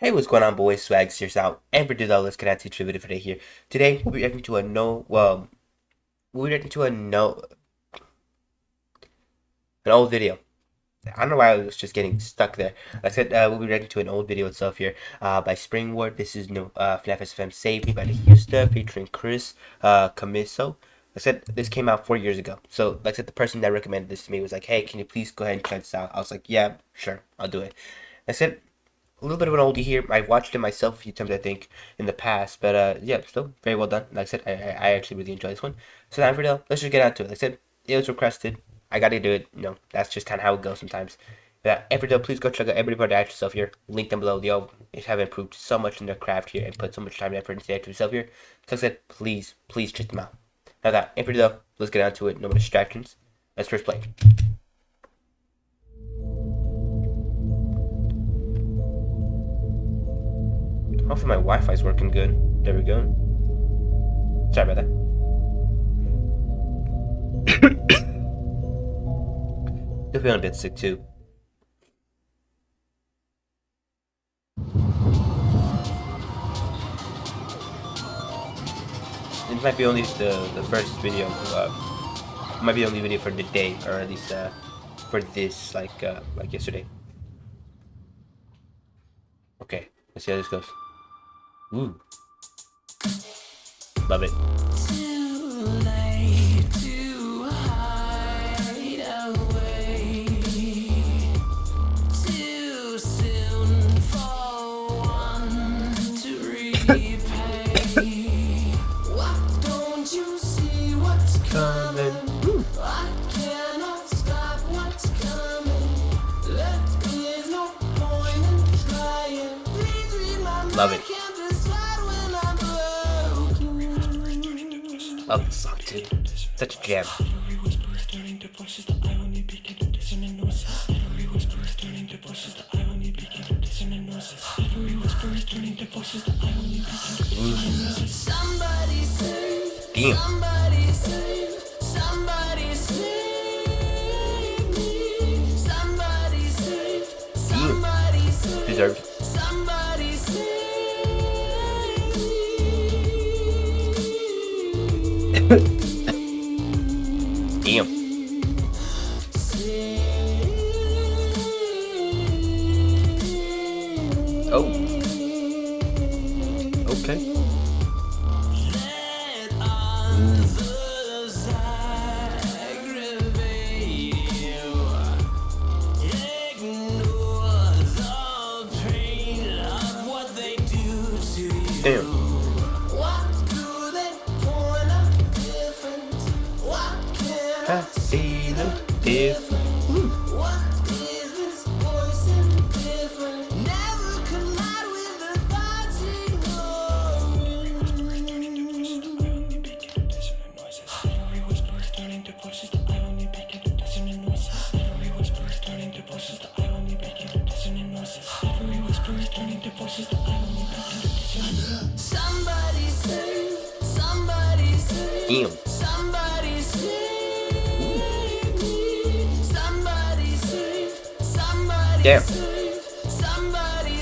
Hey, what's going on, boys? Swag here's out. And for today, let's get into the video for today here. Today, we'll be reacting to an old video. I don't know why I was just getting stuck there. Like I said, we'll be reacting to an old video itself here, by Springward. This is FNAF SFM Save Me by DHeusta featuring Chris, Commisso. Like I said, this came out 4 years ago. So, like I said, the person that recommended this to me was like, hey, can you please go ahead and check this out? I was like, yeah, sure, I'll do it. I said, a little bit of an oldie here. I watched it myself a few times, I think, in the past. But yeah, still very well done. Like I said, I actually really enjoyed this one. So now for now, let's just get out to it. Like I said, it was requested. I gotta do it. That's just kind of how it goes sometimes. But every day, please go check out everybody at yourself here. Link down below. They all have improved so much in their craft here and put so much time and effort into it yourself here. So like I said, please check them out. Now that every day, let's get out to it. No more distractions. Let's first play. Hopefully my Wi-Fi's working good. There we go. Sorry about that. Still feeling a bit sick too. It might be only the first video. Might be the only video for the day, or at least for this, like yesterday. Okay, let's see how this goes. Ooh. Love it. Too late to hide away. Too soon for one to repay. Why don't you see what's coming? I cannot stop what's coming. There's no point in trying. Please read my mind. Love it. Love this song too. Such a jam. Damn. Deserved. Damn. Oh. Okay. Damn. I see the difference. What is this voice indifferent? Never collide with the thoughts ignored. Every whisper is turning to voices that I only pick into dissonant noises. Every whisper is turning to voices that I only pick into dissonant noises. Every whisper is turning to voices that I only pick into dissonant noises. Somebody save, somebody save. Damn. Somebody save. Damn. Somebody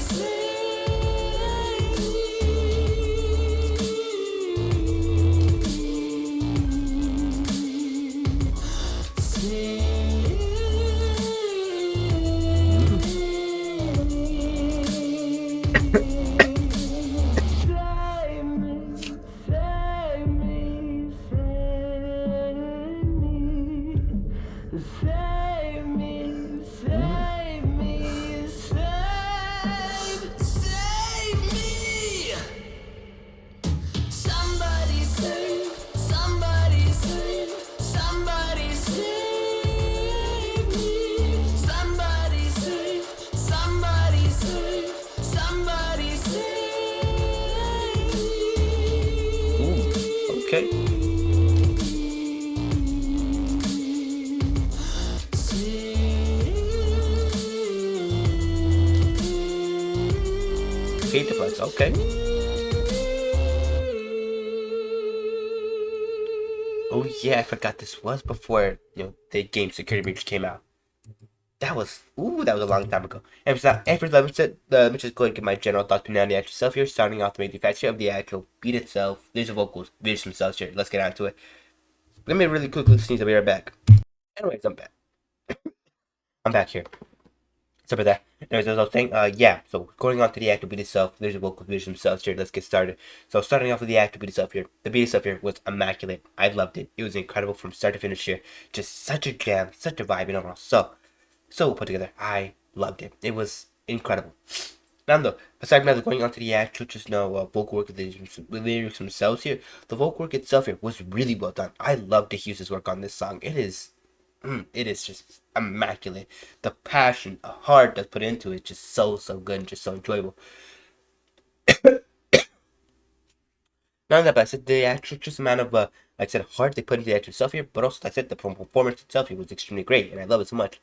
okay. Feed the flex, okay. Oh yeah, I forgot this was before, the game security breach came out. that was a long time ago. And for let me just go ahead and get my general thoughts on the actual stuff here, starting off the manufacture of the actual beat itself. There's the vocals, there's some stuff here. Let's get on to it. Let me really quickly sneeze. I'll be right back. Anyways, I'm back. I'm back here. Sorry about that. Anyways, as I was saying, yeah. So going on to the actual beat itself, there's the vocals, there's some stuff here. Let's get started. So starting off with the actual beat itself here, the beat itself here was immaculate. I loved it. It was incredible from start to finish here. Just such a jam, such a vibe, and overall, so put together. I loved it. It was incredible. Now though, aside from that, going on to the actual just now vocal work of the lyrics themselves here, the vocal work itself here was really well done. I love DHeusta's work on this song. It is just immaculate. The passion, the heart that's put into it, just so good and just so enjoyable. Not only that, but I said the actual just amount of like I said, heart they put into the actual stuff here, but also like I said the performance itself here was extremely great, and I love it so much.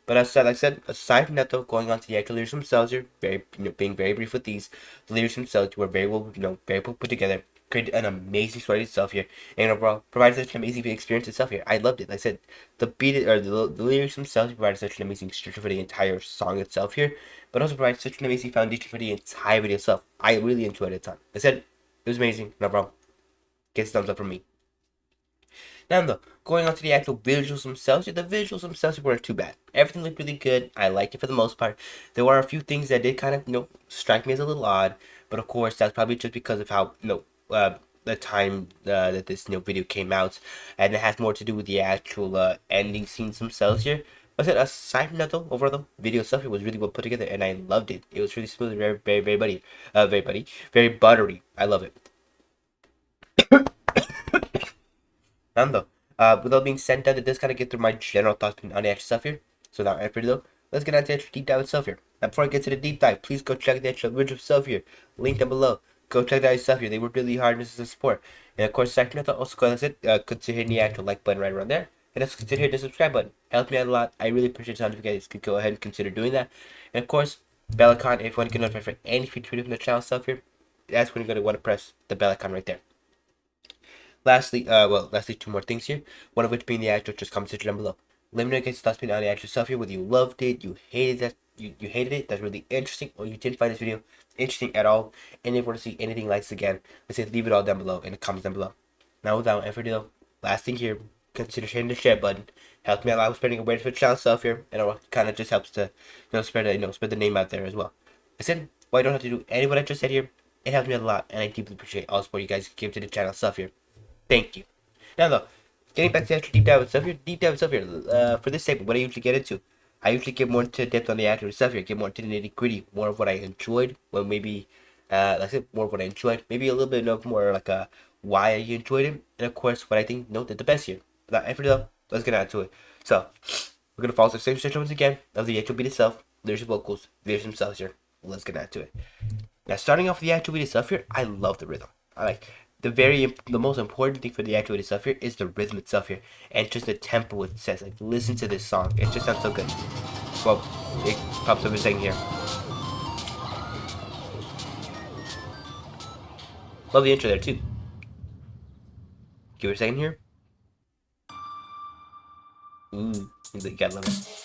But as I said, aside from that though, going on to the actual lyrics themselves here, being very brief with these, the lyrics themselves were very well, very well put together, created an amazing story itself here, and overall provided such an amazing experience itself here. I loved it. Like I said, the beat or the lyrics themselves provided such an amazing structure for the entire song itself here, but also provided such an amazing foundation for the entire video itself. I really enjoyed it a ton. Like I said, it was amazing. No problem. Gets a thumbs up from me. Now though, going on to the actual visuals themselves, the visuals themselves weren't too bad. Everything looked really good. I liked it for the most part. There were a few things that did kind of, strike me as a little odd, but of course that's probably just because of how, the time that this video came out, and it has more to do with the actual ending scenes themselves here. But aside from that though, overall the video itself it was really well put together, and I loved it. It was really smooth, very buttery. I love it. Nando. With all being said that, it does kind of get through my general thoughts on the actual stuff here. So without any further ado, let's get on to the actual deep dive itself here. Now, before I get to the deep dive, please go check the actual original stuff here. Link down below. Go check that stuff here. They work really hard and this is a support. And of course, second I also consider hitting the actual like button right around there. And also consider hitting the subscribe button. Helps me out a lot. I really appreciate it if you guys could go ahead and consider doing that. And of course, bell icon if you want to get notified for any future video from the channel stuff here. That's when you're going to want to press the bell icon right there. Lastly, two more things here. One of which being the actual just comment section down below. Let me know your thoughts on the actual stuff here. Whether you loved it, you hated that, you hated it. That's really interesting, or you didn't find this video interesting at all. And if you want to see anything like this again, let's say leave it all down below in the comments down below. Now, without any further ado, last thing here, consider hitting the share button. Helps me a lot with spreading awareness for the channel stuff here, and it kind of just helps to spread the name out there as well. I said, well, I don't have to do any of what I just said here. It helps me a lot, and I deeply appreciate all the support you guys give to the channel stuff here. Thank you. Now though, getting back to the actual deep dive stuff here, for this segment, what I usually get into, I usually get more into depth on the actual stuff here, get more into the nitty gritty, more of what I enjoyed, well maybe, like I said, more of what I enjoyed, maybe a little bit of more like why I enjoyed it, and of course what I think did the best here. Without any further ado, let's get on to it. So, we're gonna follow the same structure once again of the actual beat itself. There's the vocals, there's themselves here. Let's get on to it. Now, starting off with the actual beat itself here, I love the rhythm. I like the most important thing for the actual stuff here is the rhythm itself here, and just the tempo it says. Like, listen to this song, it just sounds so good. Well, it pops up a second here. Love the intro there too. Give it a second here. Ooh, you gotta love it.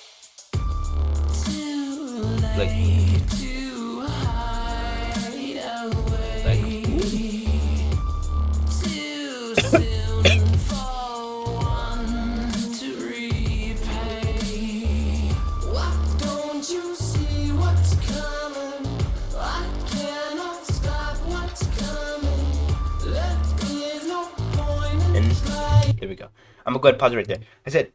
There we go. I'm gonna go ahead and pause it right there. I said,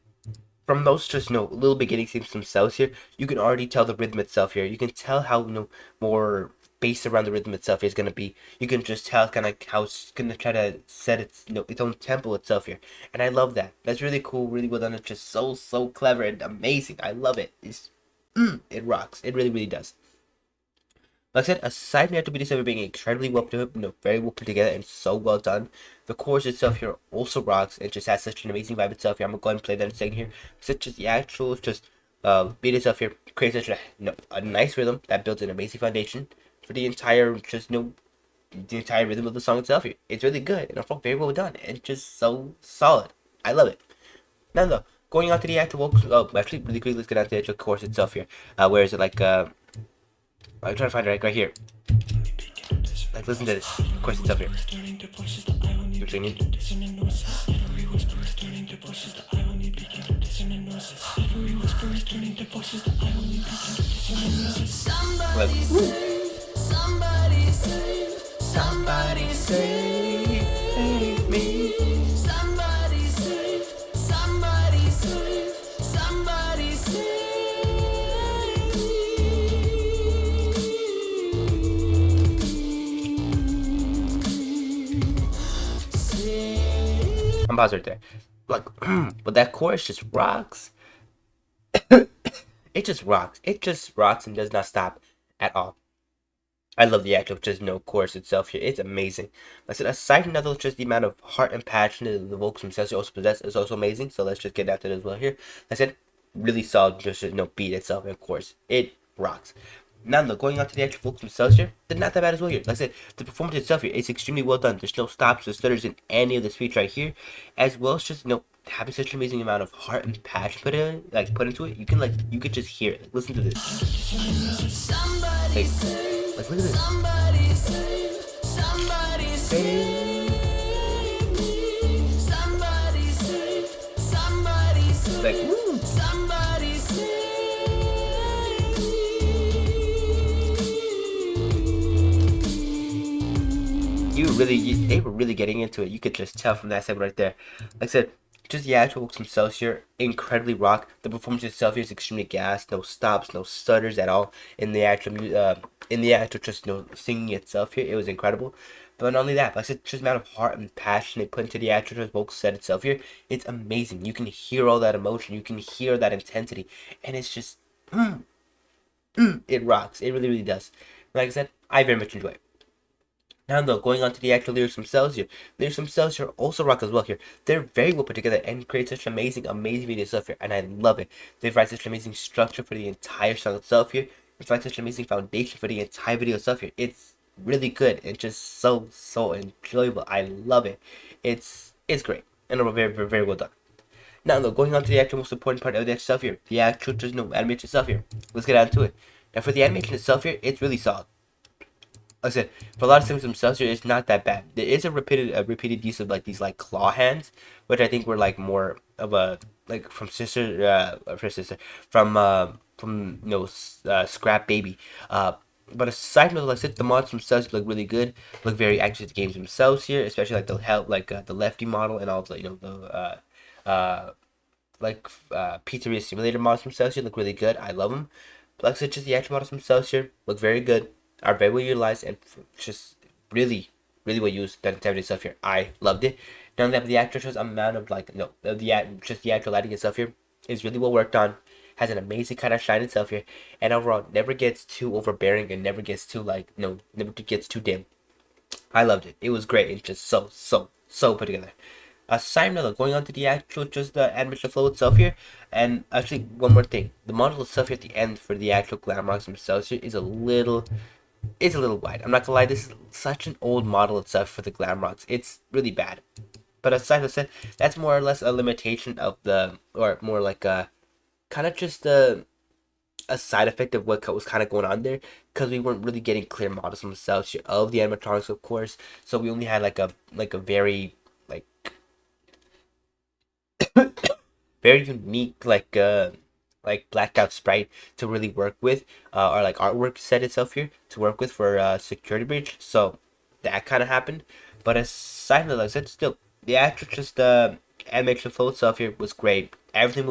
from those just little beginning themes themselves here, you can already tell the rhythm itself here. You can tell how more based around the rhythm itself is gonna be. You can just tell kind of how it's gonna try to set its its own tempo itself here, and I love that. That's really cool, really well done. It's just so clever and amazing. I love it. It rocks. It really does. Like I said, aside from the actual beat being incredibly very well put together and so well done, the chorus itself here also rocks and just has such an amazing vibe itself here. I'm gonna go ahead and play that in a second here. Such as the actual beat itself here creates such a nice rhythm that builds an amazing foundation for the entire the entire rhythm of the song itself here. It's really good and very well done and just so solid. I love it. Now though, going on to the actual vocals. Oh, actually, really quickly, let's get on to the actual chorus itself here. Where is it? Like, I'm trying to find it right here. Like, listen to this chorus itself here. You're singing. Like, somebody save me. Somebody save, somebody save, somebody save me. I'm paused right there. Like, but that chorus just rocks. It just rocks. It just rocks and does not stop at all. I love the actual just chorus itself here. It's amazing. Like I said, aside from that, just the amount of heart and passion that the vocals themselves also possess is also amazing. So let's just get after it as well here. Like I said, really solid just beat itself, and of course, it rocks. Now, going on to the actual vocals themselves here, they're not that bad as well here. Like I said, the performance itself here is extremely well done. There's no stops or stutters in any of the speech right here, as well as just having such an amazing amount of heart and passion put into it. You could just hear it. Like, listen to this. Like look at this. Somebody save, somebody save me. Somebody save, somebody save, like, woo. Somebody save me. They were really getting into it. You could just tell from that segment right there. Like I said, just the actual vocals themselves here, incredibly rock. The performance itself here is extremely gas. No stops, no stutters at all. In the actual just singing itself here, it was incredible. But not only that, like I said, just the amount of heart and passion they put into the actual vocal set itself here, it's amazing. You can hear all that emotion, you can hear that intensity, and it's just, it rocks. It really, really does. Like I said, I very much enjoy it. Now though, going on to the actual lyrics themselves here. Lyrics themselves here also rock as well here. They're very well put together and create such amazing video stuff here, and I love it. They provide such amazing structure for the entire song itself here. They provide such amazing foundation for the entire video stuff here. It's really good and just so enjoyable. I love it. It's great and very, very, very well done. Now though, going on to the actual most important part of the stuff here, the actual just animation itself here. Let's get on to it. Now for the animation itself here, it's really solid. Like I said, for a lot of things themselves here, it's not that bad. There is a repeated use of like these like claw hands, which I think were like more of a like from Scrap Baby. But aside from that, like I said, the mods themselves look really good. Look very accurate to the games themselves here, especially like the Lefty model and all the Pizzeria Simulator models themselves here look really good. I love them. But like I said, just the actual models themselves here look very good. Are very well utilized and just really well used. That entire stuff here, I loved it. Now that the actual amount of the actual lighting and stuff here is really well worked on. Has an amazing kind of shine itself here, and overall never gets too overbearing and never gets too never gets too dim. I loved it. It was great. It's just so put together. Aside from that, going on to the actual the animation flow itself here, and actually one more thing, the model itself here at the end for the actual glam rocks themselves here is a little wide. I'm not gonna lie, this is such an old model itself for the glam rocks. It's really bad. But aside from that, that's more or less a limitation of or more like a kind of just a side effect of what was kind of going on there, because we weren't really getting clear models themselves here of the animatronics, of course. So we only had like a very very unique blacked out sprite to really work with, or like artwork set itself here to work with for security breach. So that kind of happened. But aside from that, like I said, still the actual animation flow itself here was great. Everything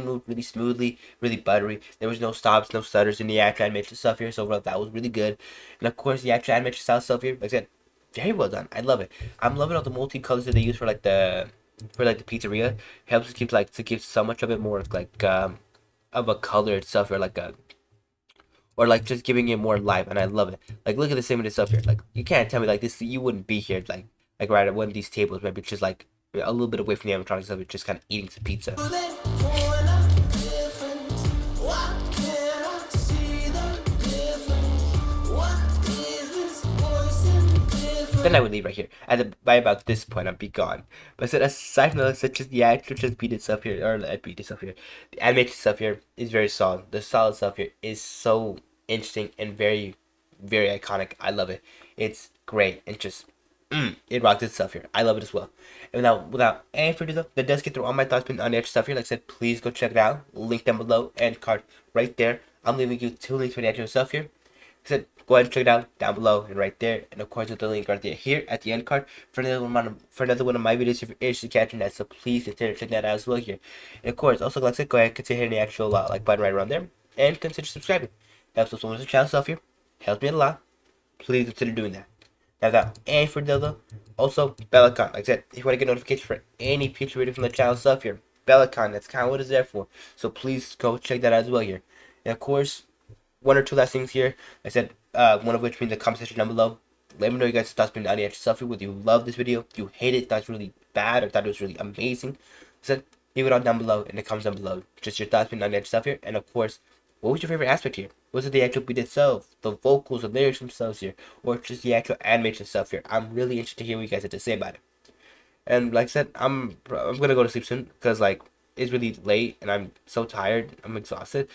moved really smoothly, really buttery. There was no stops, no stutters in the actual animation stuff here. So that was really good. And of course, the actual animation style stuff here, like I said, very well done. I love it. I'm loving all the multicolors that they use for the pizzeria. Helps to keep so much of it more of a color itself, or just giving it more life, and I love it. Like, look at the image itself here. Like, you can't tell me like this, you wouldn't be here like right at one of these tables, maybe just like a little bit away from the animatronics of it, just kind of eating some pizza. then I would leave right here. And by about this point, I'd be gone. But I said, aside from that, such as the actual just beat itself here, or beat itself here, the animation stuff here is very solid. The solid stuff here is so interesting and very, very iconic. I love it. It's great and just, it rocks itself here. I love it as well. And now, without any further ado, that does get through all my thoughts on the extra stuff here. Like I said, please go check it out. Link down below and card right there. I'm leaving you 2 links for the actual stuff here. So go ahead and check it out down below and right there, and of course with the link right there here at the end card for another one of my videos if you're interested in catching that. So please consider checking that out as well here. And of course, also like I said, go ahead and consider hitting the actual like button right around there, and consider subscribing. Helps us with the channel stuff here. Helps me a lot. Please consider doing that. Now that and for the also bell icon. Like I said, if you want to get notifications for any future video from the channel stuff here, bell icon. That's kind of what it's there for. So please go check that out as well here. And of course, one or two last things here. I said, one of which being the comment section down below. Let me know you guys' thoughts on the actual stuff here. Whether you love this video, you hate it, thought it was really bad, or thought it was really amazing. I said, leave it all down below in the comments down below. Just your thoughts on the actual stuff here. And of course, what was your favorite aspect here? Was it the actual beat itself, the vocals, the lyrics themselves here, or just the actual animation stuff here? I'm really interested to hear what you guys have to say about it. And like I said, I'm gonna go to sleep soon because like it's really late and I'm so tired. I'm exhausted.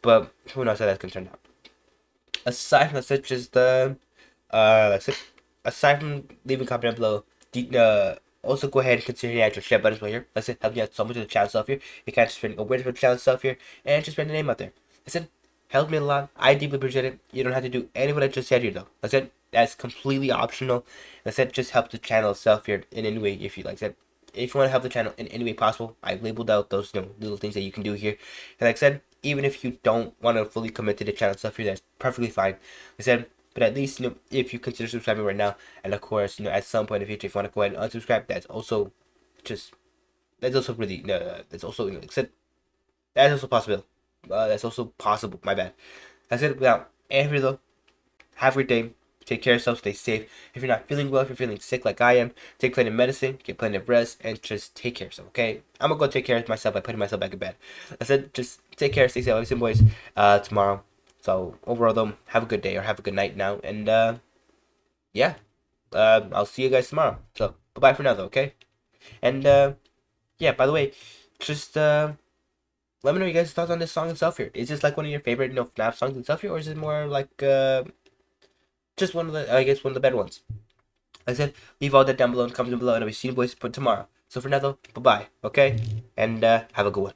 But who knows how that's gonna turn out. Aside from that, just aside from leaving a comment down below, also go ahead and consider the actual share buttons right here. Like I said, help me out so much with the channel stuff here. You can't just spread awareness for the channel stuff here and just spread the name out there. I said, helps me a lot. I deeply appreciate it. You don't have to do any of what I just said here though. Like I said, that's completely optional. Like I said, just help the channel itself here in any way if you like. I said, if you want to help the channel in any way possible, I've labeled out those little things that you can do here. And like I said, even if you don't want to fully commit to the channel stuff here, that's perfectly fine. Like I said, but at least if you consider subscribing right now, and of course at some point in the future if you want to go ahead and unsubscribe, that's also really that's also like I said, that's also possible. That's also possible. My bad. I said without any further, have a great day. Take care of yourself, stay safe. If you're not feeling well, if you're feeling sick like I am, take plenty of medicine, get plenty of rest, and just take care of yourself, okay? I'm gonna go take care of myself by putting myself back in bed. I said, just take care, stay safe, listen, boys, tomorrow. So, overall, though, have a good day or have a good night now, and, yeah, I'll see you guys tomorrow. So, bye-bye for now, though, okay? And, yeah, by the way, just, let me know your guys' thoughts on this song itself here. Is this, like, one of your favorite, FNAF songs itself here, or is it more, like, just one of the, I guess, one of the better ones. Like I said, leave all that down below in the comments below, and I'll be seeing you boys tomorrow. So for now, though, bye-bye, okay? And have a good one.